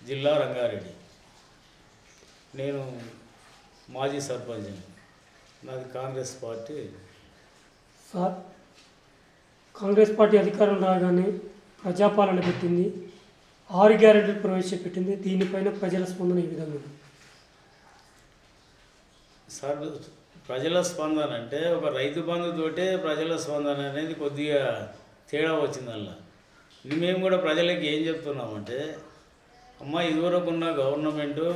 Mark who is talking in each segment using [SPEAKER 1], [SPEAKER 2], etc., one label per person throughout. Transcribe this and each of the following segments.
[SPEAKER 1] జిల్లా రంగారెడ్డి. నేను మాజీ సర్పంచ్. నాది Congress party.
[SPEAKER 2] Sir, Congress party అధికారం రాగానే ప్రజాపాలన పెట్టింది, 6 గ్యారెంటీలు ప్రవేశపెట్టింది. దీనిపైన ప్రజల స్పందన ఈ విధంగా ఉంది.
[SPEAKER 1] సార్, ప్రజల స్పందన అంటే ఒక రైతు బంధుతోటే ప్రజల స్పందన అనేది కొద్దిగా తేడా వచ్చిందల్లా. ఇది మేము కూడా ప్రజలకి ఏం చెప్తున్నామంటే, అమ్మ ఇదివరకు ఉన్న గవర్నమెంటు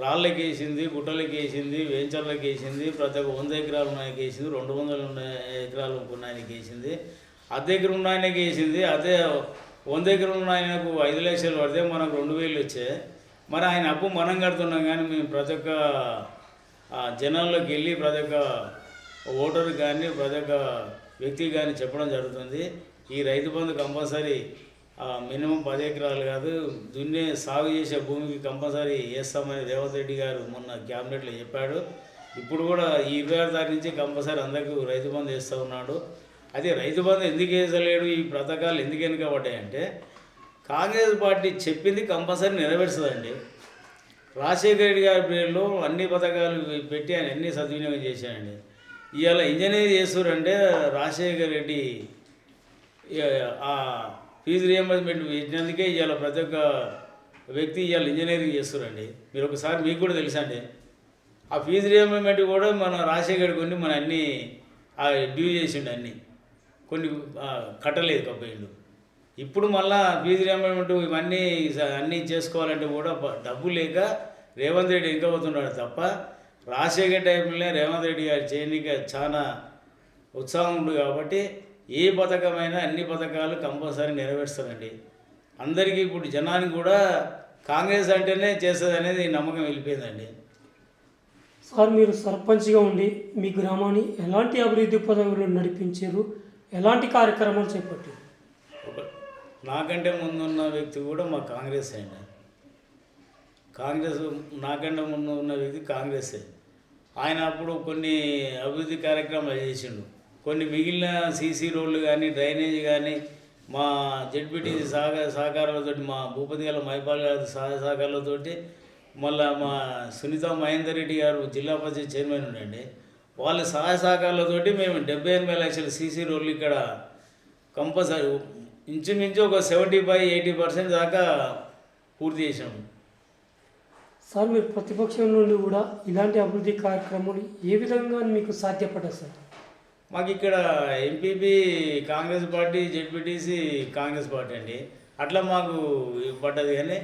[SPEAKER 1] రాళ్ళకి వేసింది, గుట్టలకి వేసింది, వేంచర్లకి వేసింది, ప్రతి ఒక్క 100 ఎకరాలు ఉన్నాయకి వేసింది, 200 ఎకరాలు ఉన్నాయనికి వేసింది, అద్దె దగ్గర ఉన్న ఆయనకి వేసింది. అదే 100 ఎకరాలు ఉన్న ఆయనకు 5 లక్షలు పడితే మనకు 2,000 వచ్చాయి. మరి ఆయన అప్పు మనం కడుతున్నాం. కానీ మేము ప్రతి ఒక్క జనాల్లోకి వెళ్ళి ప్రతి ఒక్క ఓటరు కానీ ప్రతి ఒక్క వ్యక్తికి కానీ చెప్పడం జరుగుతుంది. ఈ రైతు బంధు కంపల్సరీ మినిమం 10 ఎకరాలు కాదు, దున్నే సాగు చేసే భూమికి కంపల్సరీ వేస్తామని రేవంత్ రెడ్డి గారు మొన్న క్యాబినెట్లో చెప్పాడు. ఇప్పుడు కూడా ఈ 26 తారీఖు నుంచి కంపల్సరీ అందరికీ రైతు బంధు వేస్తూ ఉన్నాడు. అదే రైతు బంధు ఎందుకు వేసలేడు, ఈ పథకాలు ఎందుకు వెనుకబడ్డాయంటే కాంగ్రెస్ పార్టీ చెప్పింది కంపల్సరీ నెరవేర్చదండి. రాజశేఖర రెడ్డి గారి పేరులో అన్ని పథకాలు పెట్టి ఆయన అన్ని సద్వినియోగం చేశాడండి. ఇవాళ ఇంజనీర్ చేస్తారంటే రాజశేఖర రెడ్డి ఆ ఫీజు రియంబర్స్మెంట్ పెట్టినందుకే ఇవాళ ప్రతి ఒక్క వ్యక్తి ఇవాళ ఇంజనీరింగ్ చేస్తారండి. మీరు ఒకసారి మీకు కూడా తెలుసండి, ఆ ఫీజు రియంబర్స్మెంట్ కూడా మన రాజశేఖర్ కొన్ని మన అన్నీ డ్యూ చేసిండు, కొన్ని కట్టలేదు కప్పయిండు. ఇప్పుడు మళ్ళా ఫీజు రియంబర్స్మెంట్ ఇవన్నీ అన్నీ చేసుకోవాలంటే కూడా డబ్బు లేక రేవంత్ రెడ్డి వెనుకపోతున్నాడు తప్ప రాజశేఖర్ టైంలోనే రేవంత్ రెడ్డి గారు చేయడానికి చాలా ఉత్సాహం ఉంది. కాబట్టి ఏ పథకమైనా అన్ని పథకాలు కంపల్సరీ నెరవేరుస్తారండి. అందరికీ ఇప్పుడు జనానికి కూడా కాంగ్రెస్ అంటేనే చేస్తుంది అనేది నమ్మకం వెళ్ళిపోయిందండి.
[SPEAKER 2] సార్, మీరు సర్పంచ్గా ఉండి మీ గ్రామాన్ని ఎలాంటి అభివృద్ధి పదవులు నడిపించారు, ఎలాంటి కార్యక్రమాలు చేపట్టారు?
[SPEAKER 1] నాకంటే ముందున్న వ్యక్తి కూడా మా కాంగ్రెస్ అండి. నాకంటే ముందు ఉన్న వ్యక్తి కాంగ్రెసే. ఆయన అప్పుడు కొన్ని అభివృద్ధి కార్యక్రమాలు చేసిండు. కొన్ని మిగిలిన సీసీ రోడ్లు కానీ డ్రైనేజ్ కానీ మా జెడ్పీటీసీ సహకారాలతో, మా భూపతి గారు మైపాల్ గారి సహకారాలతో, మళ్ళీ మా సునీత మహేందర్ రెడ్డి గారు జిల్లా పరిషత్ చైర్మన్ ఉండండి, వాళ్ళ సహాయ సహకారాలతోటి మేము 78 లక్షల సీసీ రోడ్లు ఇక్కడ కంపల్సరీ ఇంచుమించు ఒక 75-80% దాకా పూర్తి చేసాము.
[SPEAKER 2] సార్, మీరు ప్రతిపక్షం నుండి కూడా ఇలాంటి అభివృద్ధి కార్యక్రమాలు ఏ విధంగా మీకు సాధ్యపడ్డాయి సార్?
[SPEAKER 1] మాకు ఇక్కడ MPP Congress party, ZPTC Congress party అండి. అట్లా మాకు పడ్డది. కానీ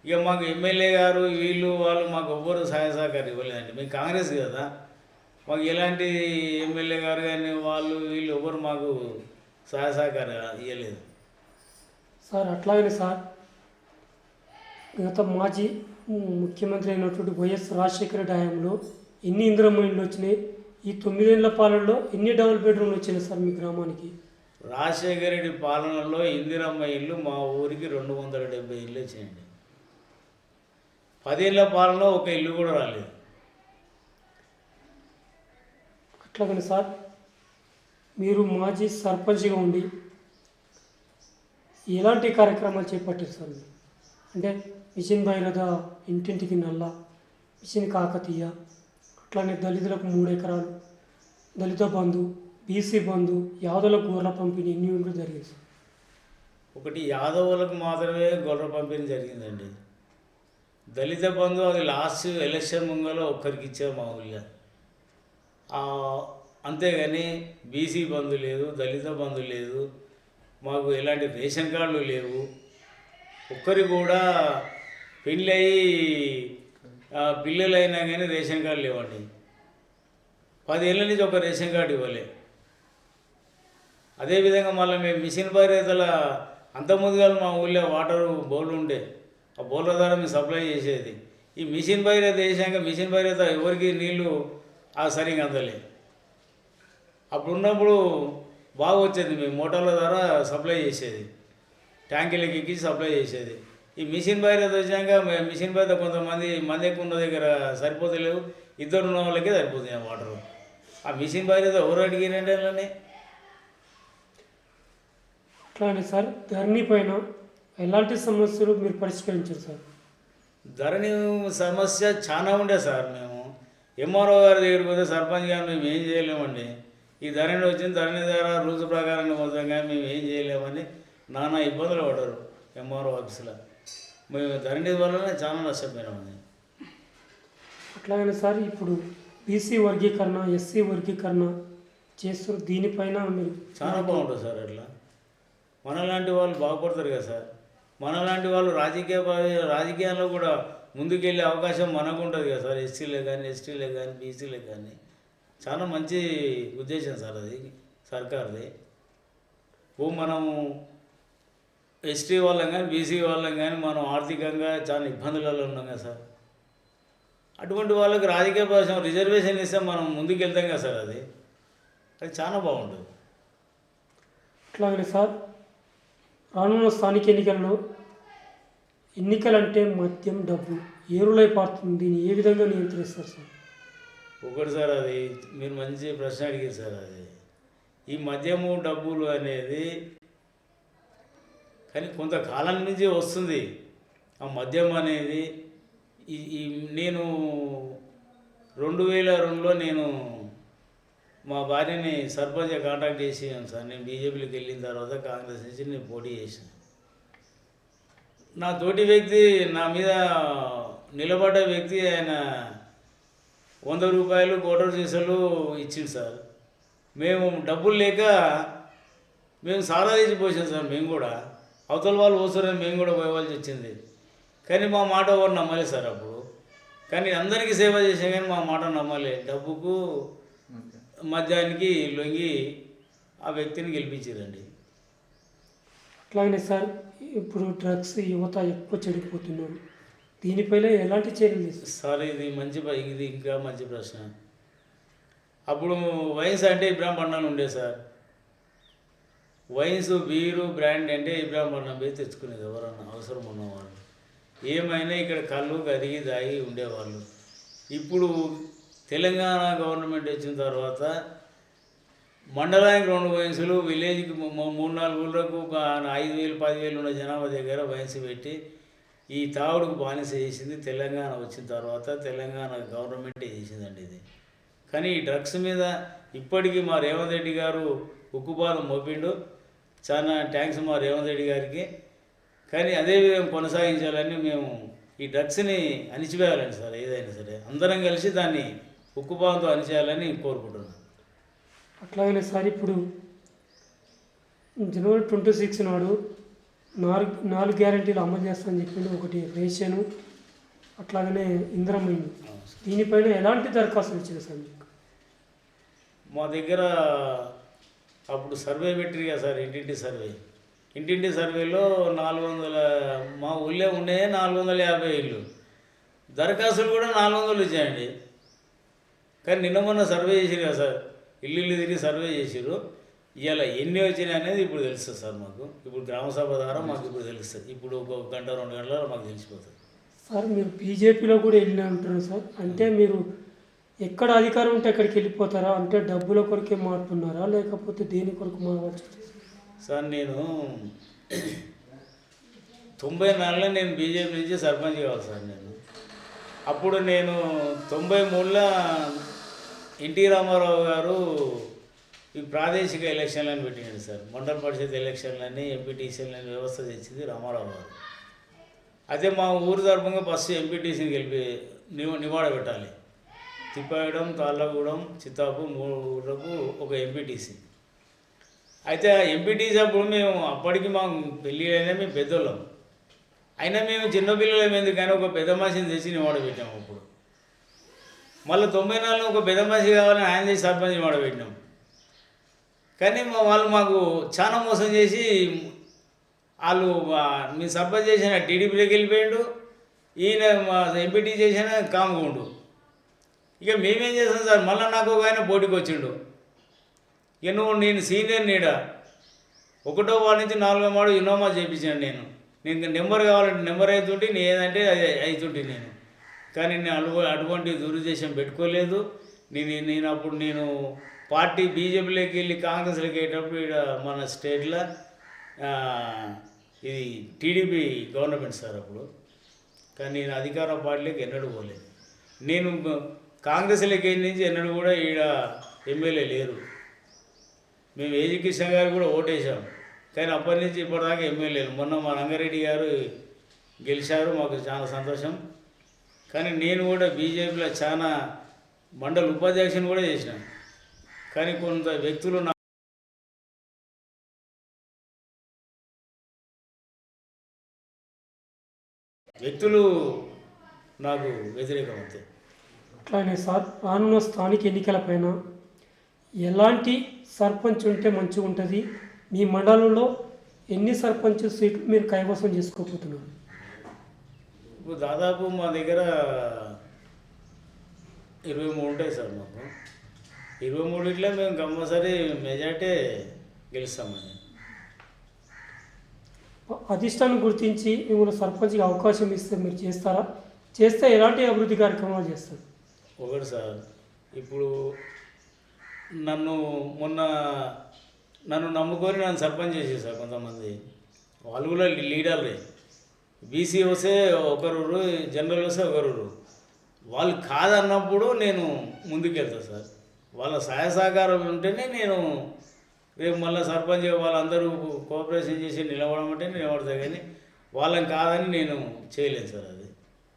[SPEAKER 1] ఇక మాకు ఎమ్మెల్యే గారు వాళ్ళు మాకు ఎవ్వరు సహాయ సహకారం ఇవ్వలేదండి. మేము కాంగ్రెస్ కదా, మాకు ఎలాంటి ఎమ్మెల్యే గారు కానీ వీళ్ళు ఎవ్వరు మాకు సహాయ సహకారం ఇవ్వలేదు
[SPEAKER 2] సార్. అట్లాగనే సార్, గత మాజీ ముఖ్యమంత్రి అయినటువంటి వైఎస్ రాజశేఖర రెడ్డి హయాంలో ఎన్ని ఇందిరమ్మ ఇళ్ళు వచ్చినాయి? ఈ 9 ఏళ్ల పాలనలో ఎన్ని డబుల్ బెడ్రూమ్లు వచ్చినాయి సార్ మీ గ్రామానికి?
[SPEAKER 1] రాజశేఖర రెడ్డి పాలనలో ఇందిరమ్మ ఇల్లు మా ఊరికి 270 ఇళ్ళు వచ్చాయండి. 10 ఏళ్ల పాలనలో ఒక ఇల్లు కూడా రాలేదు.
[SPEAKER 2] అట్లాగనే సార్, మీరు మాజీ సర్పంచ్గా ఉండి ఎలాంటి కార్యక్రమాలు చేపట్టారు సార్? అంటే మిషన్ భగీరథ, ఇంటింటికి నల్ల, మిషన్ కాకతీయ, అట్లానే దళితులకు 3 ఎకరాలు, దళిత బంధు, బీసీ బంధు, యాదవులకు గొర్రెల పంపిణీ, ఎన్ని యూనిట్లు జరిగింది సార్?
[SPEAKER 1] ఒకటి యాదవులకు మాత్రమే గొర్రె పంపిణీ జరిగిందండి. దళిత బంధు అది లాస్ట్ ఎలక్షన్ ముంగలో ఒక్కరికి ఇచ్చారు మా ఊళ్ళో. అంతేగాని బీసీ బంధు లేదు, దళిత బంధు లేదు, మాకు ఎలాంటి రేషన్ కార్డులు లేవు. ఒక్కరి కూడా పెళ్ళి అయ్యి పిల్లలైనా కానీ రేషన్ కార్డు లేవండి. 10 ఏళ్ళ నుంచి ఒక రేషన్ కార్డు ఇవ్వలే. అదేవిధంగా మళ్ళీ మేము మిషన్ భగీరథల అంతకుముందుగా మా ఊళ్ళో వాటర్ బోర్లు ఉండే, ఆ బోర్ల ద్వారా మేము సప్లై చేసేది. ఈ మిషన్ భగీరథ వేసాక మిషన్ భగీరథ ఎవరికి నీళ్ళు సరిగ్గా అందలే. అప్పుడున్నప్పుడు బాగా వచ్చేది, మేము మోటార్ల ద్వారా సప్లై చేసేది, ట్యాంకీలకి ఎక్కి సప్లై చేసేది. ఈ మిషన్ భగీరథ వచ్చాక మిషన్ భగీరథ కొంతమంది ఎక్కువ ఉన్న దగ్గర సరిపోతలేవు, 2 ఉన్న వాళ్ళకే సరిపోతుంది ఆ వాటరు. ఆ మిషన్ భగీరథ ఎవరు అడిగినండి అలానే.
[SPEAKER 2] అట్లానే సార్, ధరణి పైన ఎలాంటి సమస్యలు మీరు పరిష్కరించారు సార్?
[SPEAKER 1] ధరణి సమస్య చాలా ఉండే సార్. మేము ఎంఆర్ఓ గారి దగ్గరికి పోతే సర్పంచ్ గారు మేము ఏం చేయలేమండి, ఈ ధరణి వచ్చింది, ధరణి ద్వారా రూల్స్ ప్రకారంగా పోతాం కానీ మేము ఏం చేయలేమని నానా ఇబ్బందులు పడ్డారు ఎంఆర్ఓ ఆఫీసులో. మేము ధరణి వల్లనే చాలా నష్టపోయినామండి.
[SPEAKER 2] అట్లాగనే సార్ ఇప్పుడు బీసీ వర్గీకరణ, ఎస్సీ వర్గీకరణ చేస్తారు, దీనిపైన మీరు
[SPEAKER 1] చాలా బాగుంటుంది సార్. అట్లా మనలాంటి వాళ్ళు బాగుపడతారు కదా సార్. మనలాంటి వాళ్ళు రాజకీయాల్లో కూడా ముందుకెళ్ళే అవకాశం మనకు ఉంటుంది కదా సార్. ఎస్సీలే కానీ, ఎస్టీలే కానీ, బీసీలే కానీ. చాలా మంచి ఉద్దేశం సార్ అది సర్కార్ది. మనము ఎస్టీ వాళ్ళం కానీ, బీసీ వాళ్ళం కానీ మనం ఆర్థికంగా చాలా ఇబ్బందులలో ఉన్నాం కదా సార్. అటువంటి వాళ్ళకి రాజకీయ భాష రిజర్వేషన్ ఇస్తే మనం ముందుకు వెళ్తాం కదా సార్. అది చాలా బాగుంటుంది.
[SPEAKER 2] అట్లాగనే సార్ రానున్న స్థానిక ఎన్నికల్లో ఎన్నికలంటే మద్యం, డబ్బు ఏరులై పారుతుంది, దీన్ని ఏ విధంగా నియంత్రిస్తారు సార్?
[SPEAKER 1] ఒకటి సార్, అది మీరు మంచి ప్రశ్న అడిగారు సార్. అది ఈ మద్యము, డబ్బులు అనేది కానీ కొంతకాలం నుంచి వస్తుంది. ఆ మద్యం అనేది నేను 2002లో నేను మా భార్యని సర్పంచ్గా కాంటాక్ట్ చేసాను సార్. నేను బీజేపీలోకి వెళ్ళిన తర్వాత కాంగ్రెస్ నుంచి నేను పోటీ చేశాను. నా తోటి వ్యక్తి, నా మీద నిలబడ్డ వ్యక్తి, ఆయన 100 రూపాయలు కోటర్ సీసాలు ఇచ్చింది సార్. మేము డబ్బులు లేక మేము సారా తెచ్చి పోసాం సార్. మేము కూడా అవతల వాళ్ళు పోస్తారని మేము కూడా పోయవలసి వచ్చింది. కానీ మా మాట ఎవరు నమ్మలేదు సార్ అప్పుడు. కానీ అందరికీ సేవ చేసాం కానీ మా మాట నమ్మలే. డబ్బుకు మద్యానికి లొంగి ఆ వ్యక్తిని గెలిపించారండి.
[SPEAKER 2] అట్లాగనే సార్ ఇప్పుడు డ్రగ్స్ యువత ఎక్కువ చెడిపోతున్నారు, దీనిపైన ఎలాంటి చర్యలు తీసుకుంటారు
[SPEAKER 1] సార్? ఇది ఇంకా మంచి ప్రశ్న. అప్పుడు వైన్స్ అంటే ఇబ్రాహీంపట్నంలో ఉండే సార్. వైన్స్, బీరు, బ్రాండ్ అంటే ఇబ్రాహీంపట్నం పోయి తెచ్చుకునేది ఎవరన్నా అవసరం ఉన్నవాళ్ళు. ఏమైనా ఇక్కడ కళ్ళు కదిగి దాగి ఉండేవాళ్ళు. ఇప్పుడు తెలంగాణ గవర్నమెంట్ వచ్చిన తర్వాత మండలానికి 2 వైన్సులు, విలేజ్కి 3-4 ఊళ్ళకు 5,000, 10,000 ఉన్న జనాభా దగ్గర వైన్స్ పెట్టి ఈ తాగుడుకు బానిస చేసింది తెలంగాణ వచ్చిన తర్వాత. తెలంగాణ గవర్నమెంటే చేసిందండి ఇది. కానీ ఈ డ్రగ్స్ మీద ఇప్పటికీ మా రేవంత్ రెడ్డి గారు ఉక్కుపాదం మోపిండు. చాలా థ్యాంక్స్ మా రేవంత్ రెడ్డి గారికి. కానీ అదేవిధంగా కొనసాగించాలని మేము ఈ డ్రగ్స్ని అణిచివేయాలని సార్. ఏదైనా సరే అందరం కలిసి దాన్ని ఉక్కుపాదంతో అణిచేయాలని కోరుకుంటున్నాను.
[SPEAKER 2] అట్లాగనే సార్ ఇప్పుడు జనవరి 26 నాడు 4 గ్యారెంటీలు అమలు చేస్తామని చెప్పిండు. ఒకటి రేషను, అట్లాగనే ఇంద్రమైంది. దీనిపైన ఎలాంటి దరఖాస్తులు ఇచ్చారు సార్ మీకు?
[SPEAKER 1] మా దగ్గర అప్పుడు సర్వే పెట్టిరు కదా సార్, ఇంటింటి సర్వేలో 400, మా ఊళ్ళో ఉండే 450 ఇల్లు. దరఖాస్తులు కూడా 400 ఇచ్చాయండి. కానీ నిన్న మొన్న సర్వే చేసిరు కదా సార్, ఇల్లు తిరిగి సర్వే చేసిరు. ఇవాళ ఎన్ని వచ్చినాయి అనేది ఇప్పుడు తెలుస్తుంది సార్ మాకు. ఇప్పుడు గ్రామసభ ద్వారా మాకు ఇప్పుడు తెలుస్తుంది. ఇప్పుడు 1 గంట 2 గంటలలో మాకు తెలిసిపోతుంది
[SPEAKER 2] సార్. మీరు బీజేపీలో కూడా వెళ్ళినా అంటున్నారు సార్, అంటే మీరు ఎక్కడ అధికారం ఉంటే అక్కడికి వెళ్ళిపోతారా? అంటే డబ్బుల కొరకే మారుతున్నారా లేకపోతే దేని కొరకు మారవచ్చు
[SPEAKER 1] సార్? నేను 94లో నేను బీజేపీ నుంచి సర్పంచ్ కావాలి సార్. అప్పుడు నేను 93లో ఎన్టీ రామారావు గారు ఈ ప్రాదేశిక ఎలక్షన్లను పెట్టినాడు సార్. మండల పరిషత్ ఎలక్షన్లని, ఎంపీటీసీలని వ్యవస్థ తెచ్చింది రామారావు గారు. అయితే మా ఊరు తరపుగా ఫస్ట్ ఎంపీటీసీని నివాడ పెట్టాలి. తిప్పాయడం, తాళ్ళగూడెం, చిత్తాపు 3 ఊళ్ళకు ఒక ఎంపీటీసీ. అయితే ఆ ఎంపీటీసీ అప్పుడు మేము అప్పటికి మా పెళ్ళి అయినా మేము పెద్దోళ్ళం అయినా మేము చిన్న పిల్లలం ఎందుకని ఒక పెద్ద మనిషిని తెచ్చి నివాడ పెట్టాము. అప్పుడు మళ్ళీ 94లో ఒక పెద్ద మనిషి కావాలని ఆయన చేసి సర్పంచ్ నివాడ పెట్టినాం. కానీ వాళ్ళు మాకు చాలా మోసం చేసి వాళ్ళు మీ సర్పంచ్ చేసిన టీడీపీలోకి వెళ్ళిపోయాడు, ఈయన మా ఎంపీటీ చేసిన కామగుండు. ఇక మేమేం చేస్తాం సార్, మళ్ళీ నాకు ఒక ఆయన పోటీకి వచ్చిండు. ఇక నేను సీనియర్ నీడ 1వ వార్డు నుంచి 4వ వార్డు ఇన్నోమా చేయించాను. నేను నెంబర్ కావాలంటే నెంబర్ అవుతుంటే నేను ఏదంటే అది అవుతుంటే నేను. కానీ నేను అటువంటి దురుద్దేశం పెట్టుకోలేదు. నేను అప్పుడు పార్టీ బీజేపీలోకి వెళ్ళి కాంగ్రెస్లోకి వెళ్ళేటప్పుడు ఇక్కడ మన స్టేట్లో ఇది టీడీపీ గవర్నమెంట్ సార్. అప్పుడు కానీ నేను అధికార పార్టీలోకి ఎన్నడూ పోలేదు. నేను కాంగ్రెస్లోకి నుంచి ఎన్నడూ కూడా ఈడ ఎమ్మెల్యే లేరు. మేము ఏజీ కృష్ణ గారు కూడా ఓటేసాం, కానీ అప్పటి నుంచి ఇప్పటిదాకా ఎమ్మెల్యేలు. మొన్న మా రంగారెడ్డి గారు గెలిచారు, మాకు చాలా సంతోషం. కానీ నేను కూడా బీజేపీలో చాలా మండల ఉపాధ్యక్షుని కూడా చేసినాను. కానీ కొంత వ్యక్తులు నాకు వ్యతిరేకం అంతే.
[SPEAKER 2] అట్లానే సార్, రానున్న స్థానిక ఎన్నికలపైన ఎలాంటి సర్పంచ్ ఉంటే మంచిగా ఉంటుంది, మీ మండలంలో ఎన్ని సర్పంచ్ సీట్లు మీరు కైవసం చేసుకోబోతున్నారు?
[SPEAKER 1] ఇప్పుడు దాదాపు మా దగ్గర 23 ఉంటాయి సార్. మాకు 23 ఇట్లా మేము కంపల్సరీ మెజార్టీ గెలుస్తామండి.
[SPEAKER 2] అధిష్టానం గుర్తించి మిమ్మల్ని సర్పంచ్కి అవకాశం ఇస్తే మీరు చేస్తారా? చేస్తే ఎలాంటి అభివృద్ధి కార్యక్రమాలు చేస్తారు?
[SPEAKER 1] ఒకటి సార్, ఇప్పుడు మొన్న నన్ను నమ్ముకొని నన్ను సర్పంచ్ చేసేసారు కొంతమంది. వాళ్ళు కూడా లీడర్లే. బీసీ వస్తే ఒకరు, జనరల్ వస్తే ఒకరు. వాళ్ళు కాదన్నప్పుడు నేను ముందుకెళ్తాను సార్. వాళ్ళ సహాయ సహకారం ఉంటేనే నేను రేపు మళ్ళీ సర్పంచ్ వాళ్ళందరూ కోఆపరేషన్ చేసి నిలబడమంటే నిలబడతాను, కానీ వాళ్ళని కాదని నేను చేయలేను సార్. అది